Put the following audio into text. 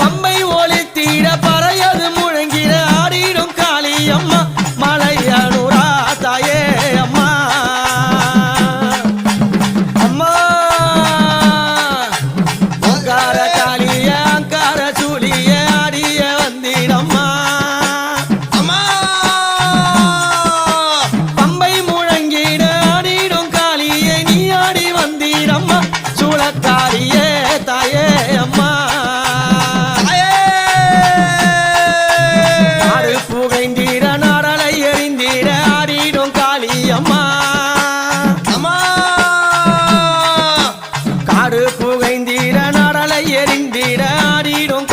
பம்பை ஒலித்திட பறையது முழங்கிட ஆடிடும் காளியம்மா மலையனூரா தாயே அம்மா அம்மா அங்கார காளிய அங்கார சூழிய ஆடிய வந்திடம்மா அம்மா பம்பை முழங்கிட ஆடிடும் காளியை நீ ஆடி வந்திடம்மா சூழக்காரியே தாயே அம்மா ஆடு புகைந்திட நாடலை எறிந்திட ஆடிடும் காளியம்மா அம்மா காடு புகைந்திட நாடலை எறிந்திட ஆடிடும்